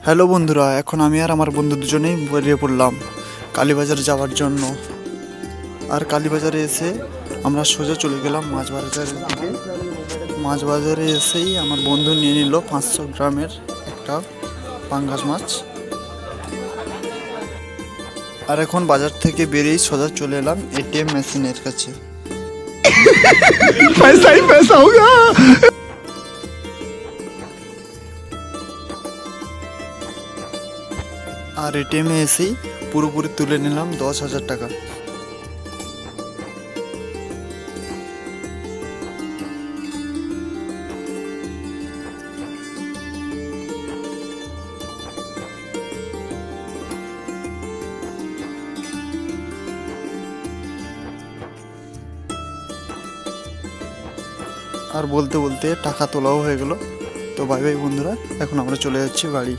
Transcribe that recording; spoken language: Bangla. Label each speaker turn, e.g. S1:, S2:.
S1: হ্যালো বন্ধুরা, এখন আমি আর আমার বন্ধু দুজনেই বেরিয়ে পড়লাম কালীবাজার যাওয়ার জন্য। আর কালীবাজারে এসে আমরা সোজা চলে গেলাম মাছ বাজারের দিকে। মাছ বাজারে এসেই আমার বন্ধু নিয়ে নিল 500 গ্রামের একটা পাঙ্গাস মাছ। আর এখন বাজার থেকে বেরিয়েই সোজা চলে এলাম এটিএম মেশিনের কাছে।
S2: पैसा ही पैसा होगा।
S1: আর এটিএমে এসেই পুরোপুরি তুলে নিলাম 10,000 টাকা। আর বলতে বলতে টাকা তোলাও হয়ে গেল। তো বাই বাই বন্ধুরা, এখন আমরা চলে যাচ্ছি বাড়ি।